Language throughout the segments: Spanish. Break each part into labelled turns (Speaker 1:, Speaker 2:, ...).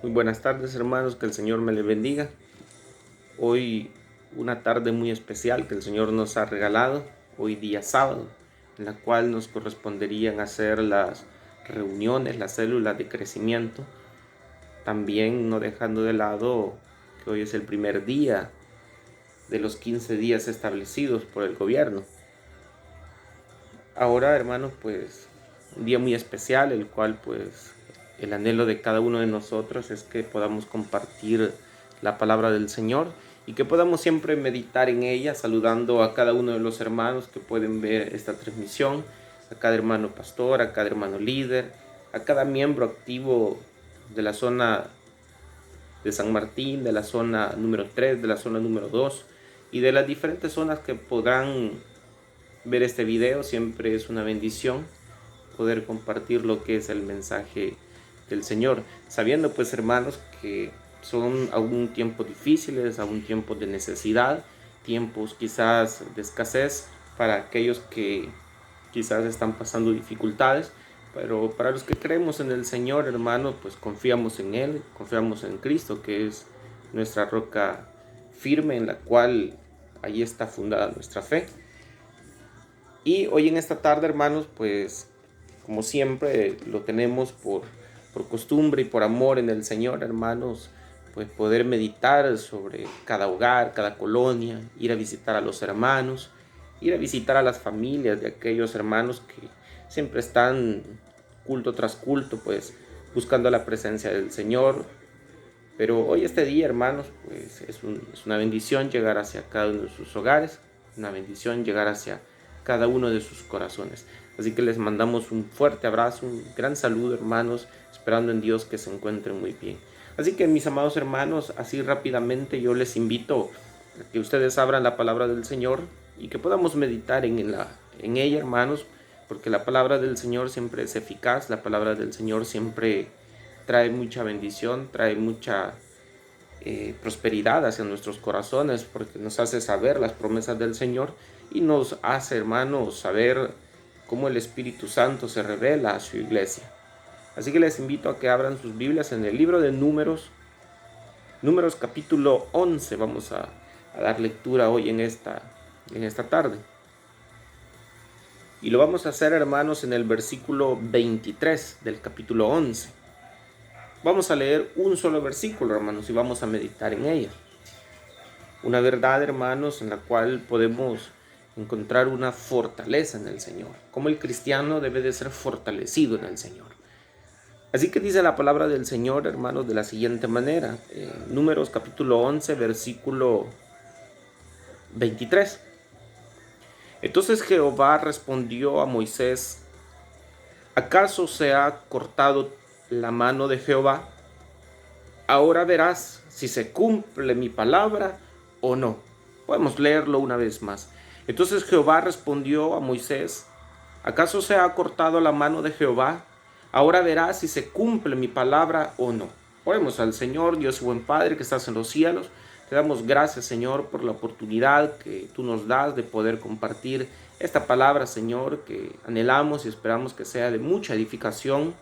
Speaker 1: Muy buenas tardes, hermanos, que el Señor me les bendiga. Hoy una tarde muy especial que el Señor nos ha regalado, hoy día sábado, en la cual nos corresponderían hacer las reuniones, las células de crecimiento, también no dejando de lado que hoy es el primer día de los 15 días establecidos por el gobierno. Ahora, hermanos, pues un día muy especial, el cual pues el anhelo de cada uno de nosotros es que podamos compartir la palabra del Señor y que podamos siempre meditar en ella, saludando a cada uno de los hermanos que pueden ver esta transmisión, a cada hermano pastor, a cada hermano líder, a cada miembro activo de la zona de San Martín, de la zona número 3, de la zona número 2 y de las diferentes zonas que podrán ver este video. Siempre es una bendición poder compartir lo que es el mensaje del Señor, sabiendo pues, hermanos, que son aún tiempos difíciles, aún tiempos de necesidad, tiempos quizás de escasez para aquellos que quizás están pasando dificultades, pero para los que creemos en el Señor, hermanos, pues confiamos en Él, confiamos en Cristo, que es nuestra roca firme en la cual ahí está fundada nuestra fe. Y hoy en esta tarde, hermanos, pues como siempre lo tenemos por costumbre y por amor en el Señor, hermanos, pues poder meditar sobre cada hogar, cada colonia, ir a visitar a los hermanos, ir a visitar a las familias de aquellos hermanos que siempre están culto tras culto, pues buscando la presencia del Señor. Pero hoy este día, hermanos, pues es una bendición llegar hacia cada uno de sus hogares, una bendición llegar hacia cada uno de sus corazones. Así que les mandamos un fuerte abrazo, un gran saludo, hermanos, esperando en Dios que se encuentren muy bien. Así que, mis amados hermanos, así rápidamente yo les invito a que ustedes abran la palabra del Señor y que podamos meditar en ella, hermanos, porque la palabra del Señor siempre es eficaz, la palabra del Señor siempre trae mucha bendición, trae mucha prosperidad hacia nuestros corazones, porque nos hace saber las promesas del Señor y nos hace, hermanos, saber cómo el Espíritu Santo se revela a su iglesia. Así que les invito a que abran sus Biblias en el libro de Números capítulo 11. Vamos a dar lectura hoy en esta tarde. Y lo vamos a hacer, hermanos, en el versículo 23 del capítulo 11. Vamos a leer un solo versículo, hermanos, y vamos a meditar en ella. Una verdad, hermanos, en la cual podemos encontrar una fortaleza en el Señor. Como el cristiano debe de ser fortalecido en el Señor. Así que dice la palabra del Señor, hermanos, de la siguiente manera. Números capítulo 11, versículo 23. Entonces Jehová respondió a Moisés: ¿acaso se ha cortado la mano de Jehová? Ahora verás si se cumple mi palabra o no. Podemos leerlo una vez más. Entonces Jehová respondió a Moisés: ¿acaso se ha cortado la mano de Jehová? Ahora verás si se cumple mi palabra o no. Oremos al Señor. Dios y buen Padre que estás en los cielos, te damos gracias, Señor, por la oportunidad que tú nos das de poder compartir esta palabra, Señor, que anhelamos y esperamos que sea de mucha edificación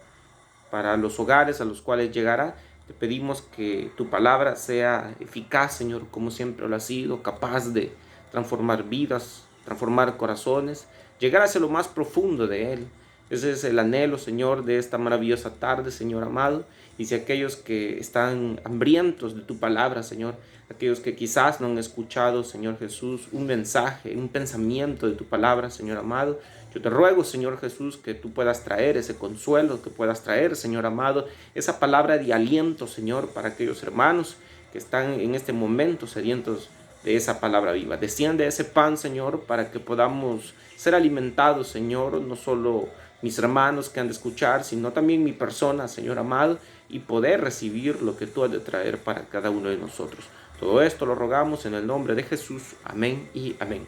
Speaker 1: para los hogares a los cuales llegará. Te pedimos que tu palabra sea eficaz, Señor, como siempre lo ha sido, capaz de transformar vidas, transformar corazones, llegar hacia lo más profundo de Él. Ese es el anhelo, Señor, de esta maravillosa tarde, Señor amado. Y si aquellos que están hambrientos de tu palabra, Señor, aquellos que quizás no han escuchado, Señor Jesús, un mensaje, un pensamiento de tu palabra, Señor amado, yo te ruego, Señor Jesús, que tú puedas traer ese consuelo, que puedas traer, Señor amado, esa palabra de aliento, Señor, para aquellos hermanos que están en este momento sedientos de esa palabra viva. Desciende ese pan, Señor, para que podamos ser alimentados, Señor, no solo mis hermanos que han de escuchar, sino también mi persona, Señor amado, y poder recibir lo que tú has de traer para cada uno de nosotros. Todo esto lo rogamos en el nombre de Jesús. Amén y amén.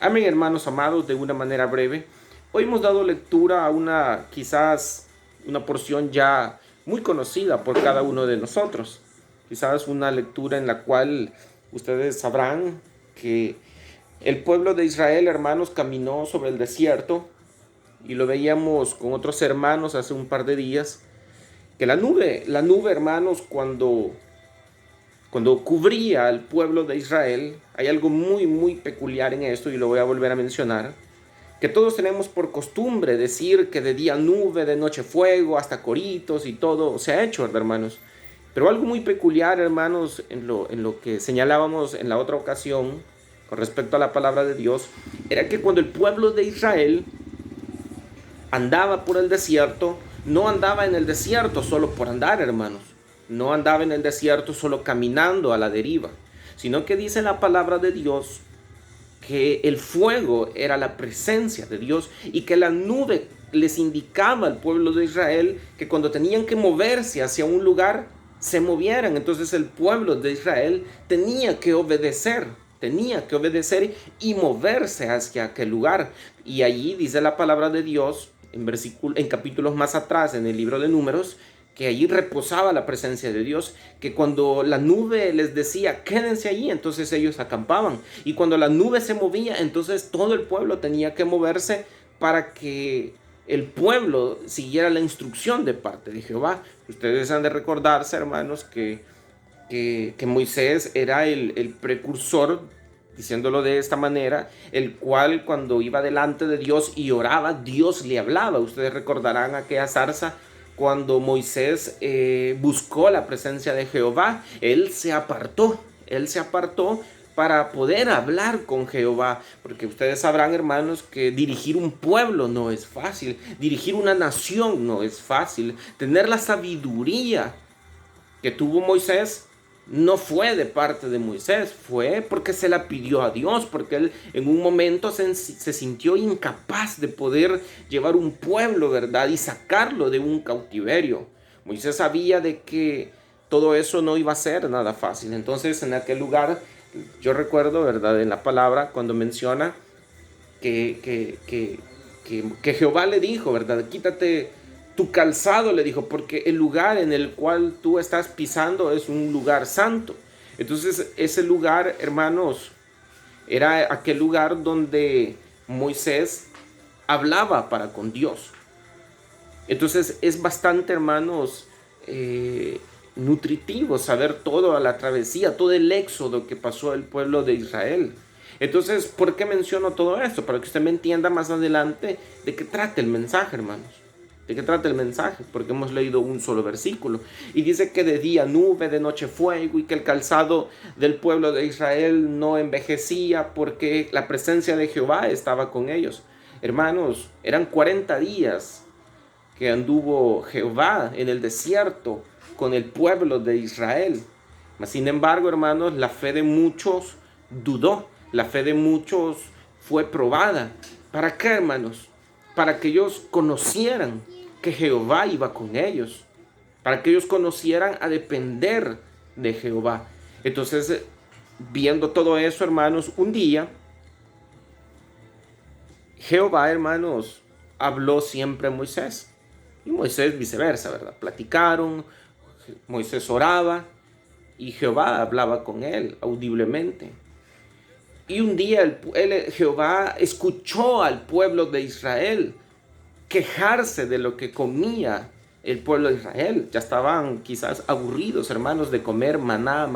Speaker 1: Amén, hermanos amados, de una manera breve. Hoy hemos dado lectura a quizás una porción ya muy conocida por cada uno de nosotros. Quizás una lectura en la cual ustedes sabrán que el pueblo de Israel, hermanos, caminó sobre el desierto, y lo veíamos con otros hermanos hace un par de días. Que la nube, hermanos, cuando cubría al pueblo de Israel, hay algo muy, muy peculiar en esto y lo voy a volver a mencionar, que todos tenemos por costumbre decir que de día nube, de noche fuego, hasta coritos y todo se ha hecho, ¿verdad, hermanos? Pero algo muy peculiar, hermanos, en lo que señalábamos en la otra ocasión, con respecto a la palabra de Dios, era que cuando el pueblo de Israel andaba por el desierto, no andaba en el desierto solo por andar, hermanos. No andaba en el desierto solo caminando a la deriva, sino que dice la palabra de Dios que el fuego era la presencia de Dios y que la nube les indicaba al pueblo de Israel que cuando tenían que moverse hacia un lugar, se movieran. Entonces el pueblo de Israel tenía que obedecer y moverse hacia aquel lugar. Y allí dice la palabra de Dios en capítulos más atrás en el libro de Números, que allí reposaba la presencia de Dios, que cuando la nube les decía quédense allí, entonces ellos acampaban, y cuando la nube se movía, entonces todo el pueblo tenía que moverse para que el pueblo siguiera la instrucción de parte de Jehová. Ustedes han de recordarse, hermanos, que Moisés era el precursor, diciéndolo de esta manera, el cual cuando iba delante de Dios y oraba, Dios le hablaba. Ustedes recordarán aquella zarza cuando Moisés buscó la presencia de Jehová. Él se apartó para poder hablar con Jehová, porque ustedes sabrán, hermanos, que dirigir un pueblo no es fácil, dirigir una nación no es fácil. Tener la sabiduría que tuvo Moisés no fue de parte de Moisés, fue porque se la pidió a Dios, porque él en un momento se sintió incapaz de poder llevar un pueblo, ¿verdad? Y sacarlo de un cautiverio. Moisés sabía de que todo eso no iba a ser nada fácil. Entonces en aquel lugar, yo recuerdo, ¿verdad? En la palabra cuando menciona que Jehová le dijo, ¿verdad? Quítate tu calzado, le dijo, porque el lugar en el cual tú estás pisando es un lugar santo. Entonces ese lugar, hermanos, era aquel lugar donde Moisés hablaba para con Dios. Entonces es bastante, hermanos, nutritivo saber toda la travesía, todo el éxodo que pasó el pueblo de Israel. Entonces, ¿por qué menciono todo esto? Para que usted me entienda más adelante de qué trata el mensaje, hermanos. ¿De qué trata el mensaje? Porque hemos leído un solo versículo. Y dice que de día nube, de noche fuego, y que el calzado del pueblo de Israel no envejecía porque la presencia de Jehová estaba con ellos. Hermanos, eran 40 días que anduvo Jehová en el desierto con el pueblo de Israel. Mas, sin embargo, hermanos, la fe de muchos dudó. La fe de muchos fue probada. ¿Para qué, hermanos? Para que ellos conocieran que Jehová iba con ellos, para que ellos conocieran a depender de Jehová. Entonces, viendo todo eso, hermanos, un día, Jehová, hermanos, habló siempre a Moisés, y Moisés viceversa, ¿verdad? Platicaron, Moisés oraba, y Jehová hablaba con él audiblemente. Y un día Jehová escuchó al pueblo de Israel quejarse de lo que comía el pueblo de Israel. Ya estaban quizás aburridos, hermanos, de comer maná.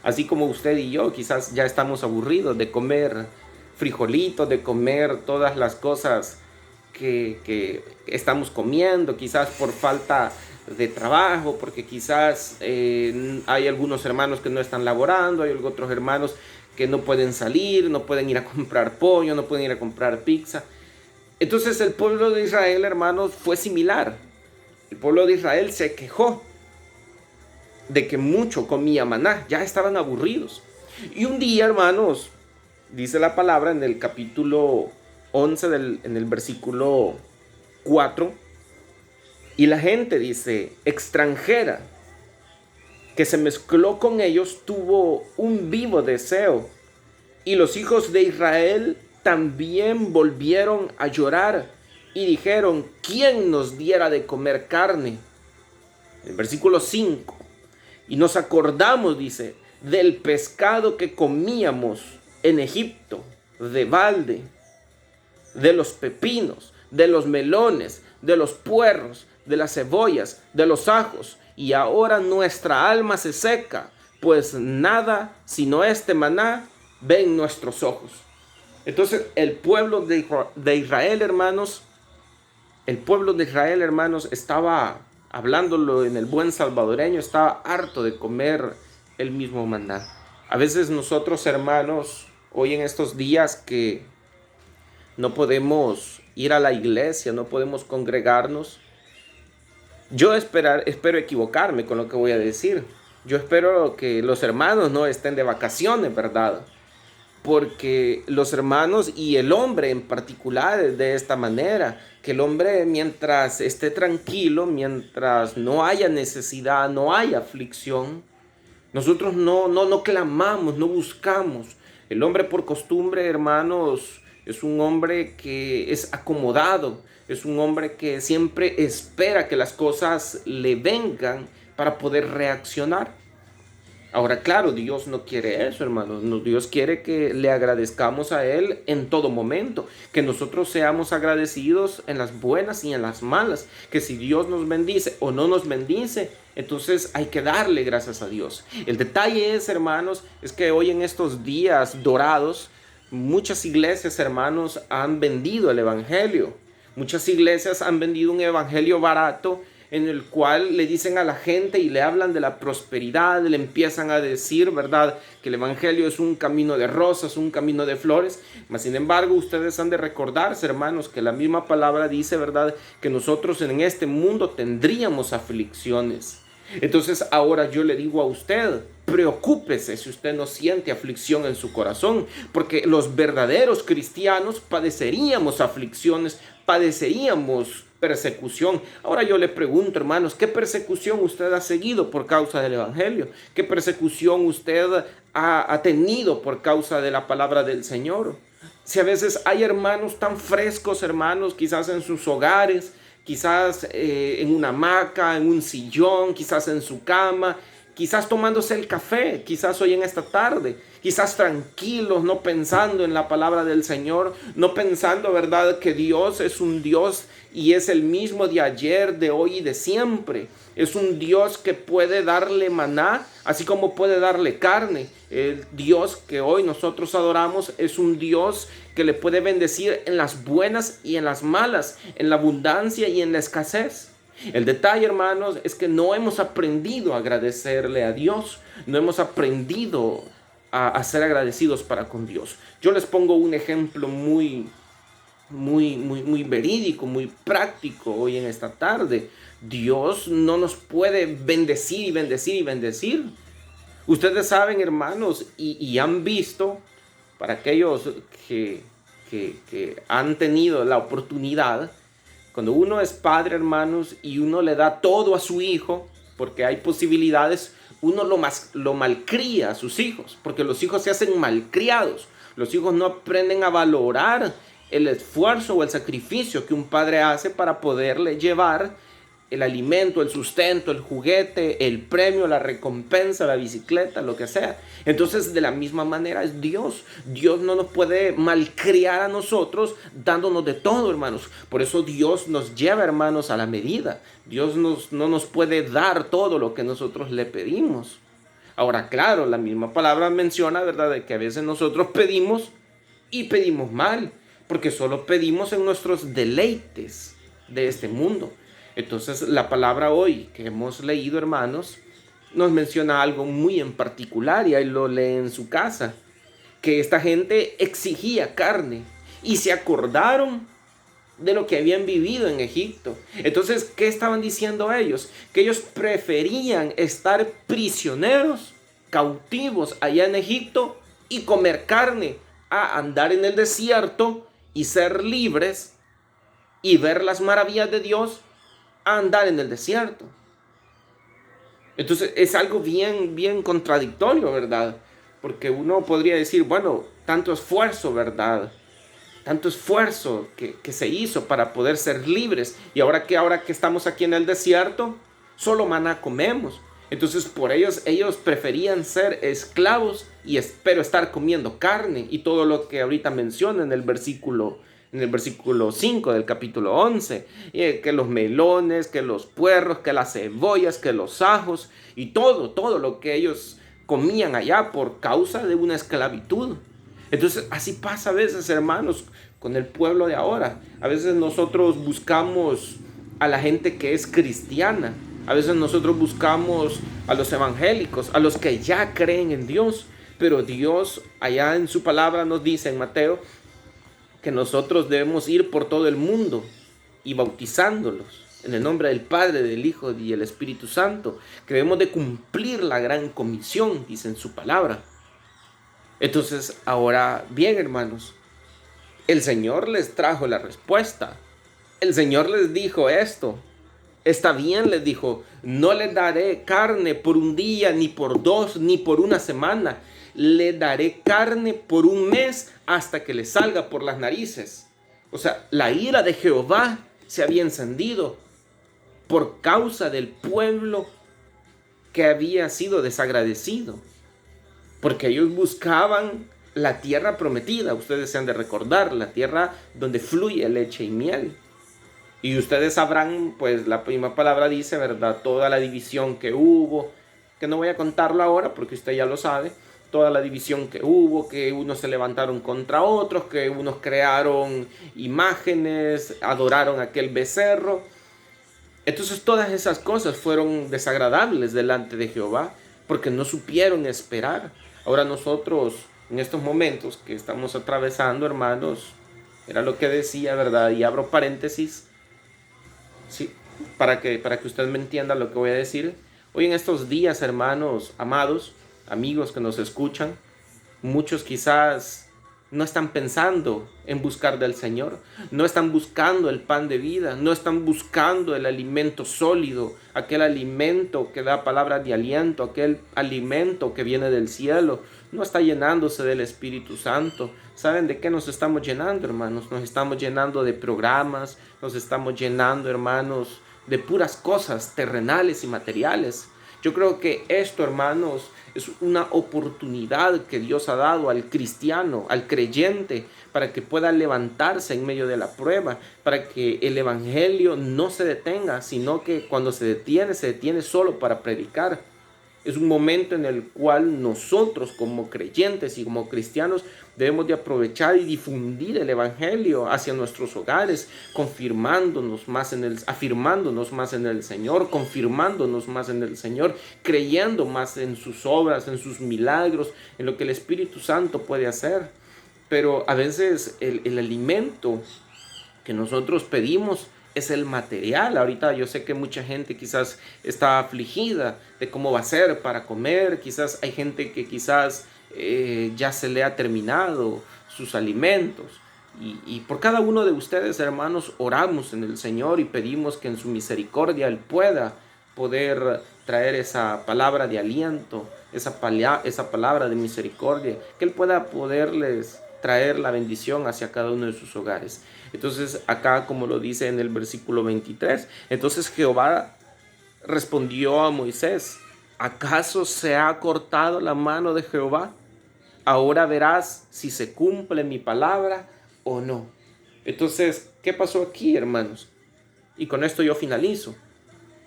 Speaker 1: Así como usted y yo quizás ya estamos aburridos de comer frijolitos, de comer todas las cosas que estamos comiendo, quizás por falta de trabajo, porque quizás hay algunos hermanos que no están laborando, hay otros hermanos que no pueden salir, no pueden ir a comprar pollo, no pueden ir a comprar pizza. Entonces el pueblo de Israel, hermanos, fue similar. El pueblo de Israel se quejó de que mucho comía maná, ya estaban aburridos. Y un día, hermanos, dice la palabra en el capítulo 11, en el versículo 4, y la gente, dice, extranjera, que se mezcló con ellos, tuvo un vivo deseo. Y los hijos de Israel también volvieron a llorar y dijeron, ¿quién nos diera de comer carne? El versículo 5. Y nos acordamos, dice, del pescado que comíamos en Egipto, de balde, de los pepinos, de los melones, de los puerros, de las cebollas, de los ajos, y ahora nuestra alma se seca, pues nada sino este maná ven nuestros ojos. Entonces el pueblo de Israel, hermanos, estaba, hablándolo en el buen salvadoreño, estaba harto de comer el mismo maná. A veces nosotros, hermanos, hoy en estos días que no podemos ir a la iglesia, no podemos congregarnos, yo espero equivocarme con lo que voy a decir. Yo espero que los hermanos no estén de vacaciones, ¿verdad? Porque los hermanos y el hombre en particular es de esta manera, que el hombre mientras esté tranquilo, mientras no haya necesidad, no haya aflicción, nosotros no clamamos, no buscamos. El hombre por costumbre, hermanos, es un hombre que es acomodado, es un hombre que siempre espera que las cosas le vengan para poder reaccionar. Ahora, claro, Dios no quiere eso, hermanos. Dios quiere que le agradezcamos a Él en todo momento, que nosotros seamos agradecidos en las buenas y en las malas, que si Dios nos bendice o no nos bendice, entonces hay que darle gracias a Dios. El detalle es, hermanos, es que hoy en estos días dorados, muchas iglesias, hermanos, han vendido el evangelio. Muchas iglesias han vendido un evangelio barato, en el cual le dicen a la gente y le hablan de la prosperidad, le empiezan a decir, ¿verdad?, que el evangelio es un camino de rosas, un camino de flores. Mas sin embargo, ustedes han de recordarse, hermanos, que la misma palabra dice, ¿verdad?, que nosotros en este mundo tendríamos aflicciones. Entonces ahora yo le digo a usted, preocúpese si usted no siente aflicción en su corazón, porque los verdaderos cristianos padeceríamos aflicciones, padeceríamos persecución. Ahora yo le pregunto, hermanos, ¿qué persecución usted ha seguido por causa del evangelio? ¿Qué persecución usted ha tenido por causa de la palabra del Señor? Si a veces hay hermanos tan frescos, hermanos, quizás en sus hogares, quizás en una hamaca, en un sillón, quizás en su cama, quizás tomándose el café, quizás hoy en esta tarde, quizás tranquilos, no pensando en la palabra del Señor, no pensando, ¿verdad?, que Dios es un Dios y es el mismo de ayer, de hoy y de siempre. Es un Dios que puede darle maná, así como puede darle carne. El Dios que hoy nosotros adoramos es un Dios que le puede bendecir en las buenas y en las malas, en la abundancia y en la escasez. El detalle, hermanos, es que no hemos aprendido a agradecerle a Dios, no hemos aprendido a ser agradecidos para con Dios. Yo les pongo un ejemplo muy verídico, muy práctico hoy en esta tarde. Dios no nos puede bendecir y bendecir y bendecir. Ustedes saben, hermanos, y han visto, para aquellos que han tenido la oportunidad, cuando uno es padre, hermanos, y uno le da todo a su hijo, porque hay posibilidades, uno lo malcría a sus hijos, porque los hijos se hacen malcriados. Los hijos no aprenden a valorar el esfuerzo o el sacrificio que un padre hace para poderle llevar el alimento, el sustento, el juguete, el premio, la recompensa, la bicicleta, lo que sea. Entonces, de la misma manera es Dios. Dios no nos puede malcriar a nosotros dándonos de todo, hermanos. Por eso Dios nos lleva, hermanos, a la medida. Dios no nos puede dar todo lo que nosotros le pedimos. Ahora, claro, la misma palabra menciona, ¿verdad?, de que a veces nosotros pedimos y pedimos mal, porque solo pedimos en nuestros deleites de este mundo. Entonces la palabra hoy que hemos leído, hermanos, nos menciona algo muy en particular, y ahí lo lee en su casa, que esta gente exigía carne y se acordaron de lo que habían vivido en Egipto. Entonces, ¿qué estaban diciendo ellos? Que ellos preferían estar prisioneros, cautivos allá en Egipto y comer carne, a andar en el desierto y ser libres y ver las maravillas de Dios, a andar en el desierto. Entonces es algo bien contradictorio, ¿verdad? Porque uno podría decir, bueno, tanto esfuerzo, ¿verdad? Tanto esfuerzo que se hizo para poder ser libres, y ahora que estamos aquí en el desierto, solo maná comemos. Entonces por ellos preferían ser esclavos pero estar comiendo carne y todo lo que ahorita menciona en el en el versículo 5 del capítulo 11, que los melones, que los puerros, que las cebollas, que los ajos y todo lo que ellos comían allá por causa de una esclavitud. Entonces así pasa a veces, hermanos, con el pueblo de ahora. A veces nosotros buscamos a la gente que es cristiana. A veces nosotros buscamos a los evangélicos, a los que ya creen en Dios. Pero Dios allá en su palabra nos dice en Mateo que nosotros debemos ir por todo el mundo y bautizándolos en el nombre del Padre, del Hijo y del Espíritu Santo, que debemos de cumplir la gran comisión, dice en su palabra. Entonces, ahora bien, hermanos, el Señor les trajo la respuesta. El Señor les dijo esto. Está bien, les dijo, no les daré carne por un día, ni por dos, ni por una semana. Le daré carne por un mes hasta que le salga por las narices. O sea, la ira de Jehová se había encendido por causa del pueblo que había sido desagradecido. Porque ellos buscaban la tierra prometida. Ustedes se han de recordar, la tierra donde fluye leche y miel. Y ustedes sabrán, pues la primera palabra dice, ¿verdad? Toda la división que hubo, que no voy a contarlo ahora porque usted ya lo sabe. Toda la división que hubo, que unos se levantaron contra otros, que unos crearon imágenes, adoraron aquel becerro. Entonces todas esas cosas fueron desagradables delante de Jehová porque no supieron esperar. Ahora nosotros, en estos momentos que estamos atravesando, hermanos, era lo que decía, ¿verdad? Y abro paréntesis, sí, para que usted me entienda lo que voy a decir. Hoy en estos días, hermanos, amados, amigos que nos escuchan, muchos quizás no están pensando en buscar del Señor, no están buscando el pan de vida, no están buscando el alimento sólido, aquel alimento que da palabras de aliento, aquel alimento que viene del cielo, no está llenándose del Espíritu Santo. ¿Saben de qué nos estamos llenando, hermanos? Nos estamos llenando de programas, nos estamos llenando, hermanos, de puras cosas terrenales y materiales. Yo creo que esto, hermanos, es una oportunidad que Dios ha dado al cristiano, al creyente, para que pueda levantarse en medio de la prueba, para que el evangelio no se detenga, sino que cuando se detiene solo para predicar. Es un momento en el cual nosotros como creyentes y como cristianos debemos de aprovechar y difundir el evangelio hacia nuestros hogares, afirmándonos más en el Señor, confirmándonos más en el Señor, creyendo más en sus obras, en sus milagros, en lo que el Espíritu Santo puede hacer. Pero a veces el alimento que nosotros pedimos es el material. Ahorita yo sé que mucha gente quizás está afligida de cómo va a ser para comer. Quizás hay gente que quizás ya se le ha terminado sus alimentos. Y por cada uno de ustedes, hermanos, oramos en el Señor y pedimos que en su misericordia Él pueda poder traer esa palabra de aliento, esa palabra de misericordia, que Él pueda poderles traer la bendición hacia cada uno de sus hogares. Entonces acá, como lo dice en el versículo 23, entonces Jehová respondió a Moisés: ¿acaso se ha cortado la mano de Jehová? Ahora verás si se cumple mi palabra o no. Entonces, ¿qué pasó aquí, hermanos? Y con esto yo finalizo.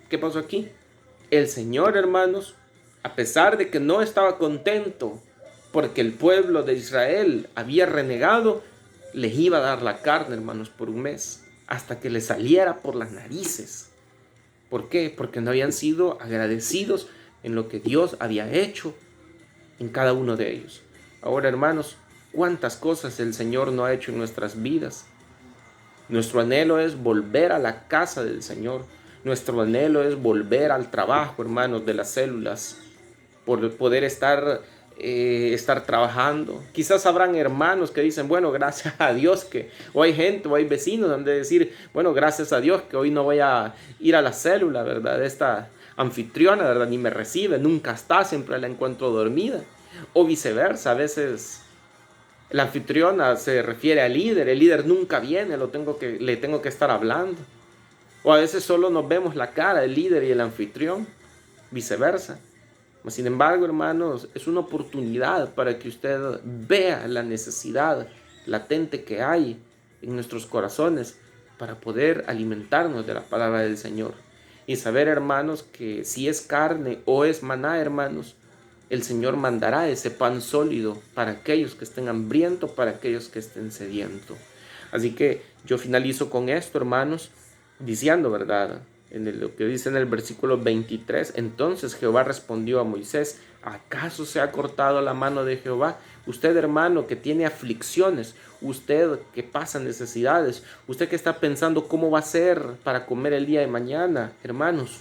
Speaker 1: ¿Qué pasó aquí? El Señor, hermanos, a pesar de que no estaba contento porque el pueblo de Israel había renegado, les iba a dar la carne, hermanos, por un mes, hasta que les saliera por las narices. ¿Por qué? Porque no habían sido agradecidos en lo que Dios había hecho en cada uno de ellos. Ahora, hermanos, cuántas cosas el Señor no ha hecho en nuestras vidas. Nuestro anhelo es volver a la casa del Señor. Nuestro anhelo es volver al trabajo, hermanos, de las células, por poder estar trabajando. Quizás habrán hermanos que dicen, bueno, gracias a Dios que, o hay gente, o hay vecinos donde decir, bueno, gracias a Dios que hoy no voy a ir a la célula, ¿verdad? Esta anfitriona, ¿verdad? Ni me recibe, nunca está, siempre la encuentro dormida. O viceversa, a veces la anfitriona se refiere al líder, el líder nunca viene, le tengo que estar hablando. O a veces solo nos vemos la cara, el líder y el anfitrión, viceversa. Sin embargo, hermanos, es una oportunidad para que usted vea la necesidad latente que hay en nuestros corazones para poder alimentarnos de la palabra del Señor. Y saber, hermanos, que si es carne o es maná, hermanos, el Señor mandará ese pan sólido para aquellos que estén hambrientos, para aquellos que estén sedientos. Así que yo finalizo con esto, hermanos, diciendo, ¿verdad? Lo que dice en el versículo 23, entonces Jehová respondió a Moisés, ¿acaso se ha cortado la mano de Jehová? Usted, hermano, que tiene aflicciones, usted que pasa necesidades, usted que está pensando cómo va a ser para comer el día de mañana, hermanos,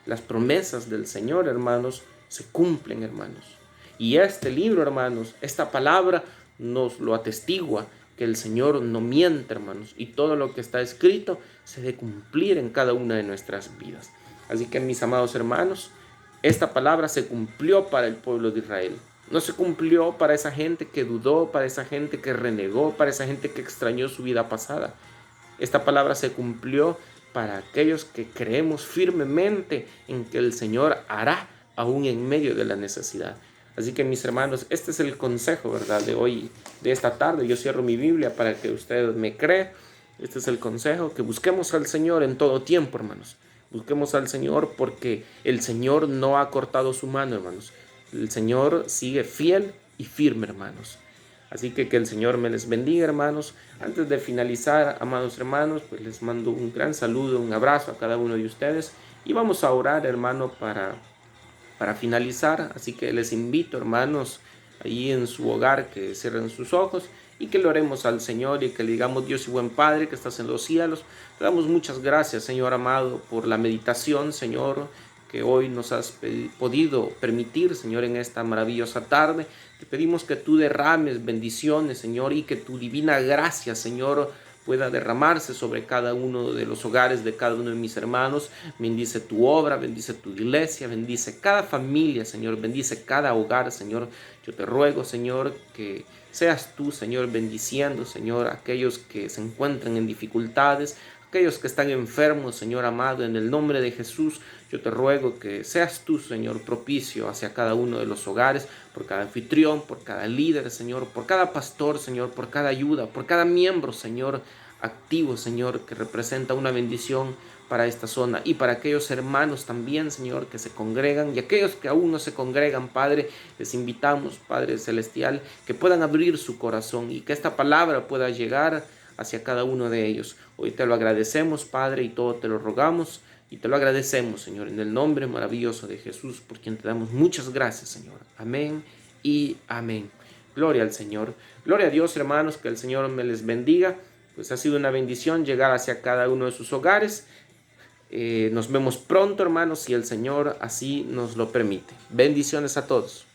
Speaker 1: las promesas del Señor, hermanos, se cumplen, hermanos. Y este libro, hermanos, esta palabra nos lo atestigua, que el Señor no miente, hermanos, y todo lo que está escrito se debe cumplir en cada una de nuestras vidas. Así que, mis amados hermanos, esta palabra se cumplió para el pueblo de Israel. No se cumplió para esa gente que dudó, para esa gente que renegó, para esa gente que extrañó su vida pasada. Esta palabra se cumplió para aquellos que creemos firmemente en que el Señor hará aún en medio de la necesidad. Así que, mis hermanos, este es el consejo, ¿verdad? De hoy, de esta tarde. Yo cierro mi Biblia para que usted me cree. Este es el consejo, que busquemos al Señor en todo tiempo, hermanos. Busquemos al Señor porque el Señor no ha cortado su mano, hermanos. El Señor sigue fiel y firme, hermanos. Así que el Señor me les bendiga, hermanos. Antes de finalizar, amados hermanos, pues les mando un gran saludo, un abrazo a cada uno de ustedes. Y vamos a orar, hermano, para finalizar. Así que les invito, hermanos, ahí en su hogar, que cierren sus ojos y que le oremos al Señor y que le digamos: Dios y buen Padre que estás en los cielos, te damos muchas gracias, Señor amado, por la meditación, Señor, que hoy nos has podido permitir, Señor, en esta maravillosa tarde. Te pedimos que tú derrames bendiciones, Señor, y que tu divina gracia, Señor, pueda derramarse sobre cada uno de los hogares de cada uno de mis hermanos. Bendice tu obra, bendice tu iglesia, bendice cada familia, Señor, bendice cada hogar, Señor. Yo te ruego, Señor, que seas tú, Señor, bendiciendo, Señor, a aquellos que se encuentran en dificultades, aquellos que están enfermos, Señor amado, en el nombre de Jesús. Yo te ruego que seas tú, Señor, propicio hacia cada uno de los hogares, por cada anfitrión, por cada líder, Señor, por cada pastor, Señor, por cada ayuda, por cada miembro, Señor, activo, Señor, que representa una bendición para esta zona, y para aquellos hermanos también, Señor, que se congregan, y aquellos que aún no se congregan, Padre, les invitamos, Padre Celestial, que puedan abrir su corazón y que esta palabra pueda llegar hacia cada uno de ellos. Hoy te lo agradecemos, Padre, y todo te lo rogamos y te lo agradecemos, Señor, en el nombre maravilloso de Jesús, por quien te damos muchas gracias, Señor. Amén y amén. Gloria al Señor. Gloria a Dios, hermanos, que el Señor me les bendiga. Pues ha sido una bendición llegar hacia cada uno de sus hogares. Nos vemos pronto, hermanos, si el Señor así nos lo permite. Bendiciones a todos.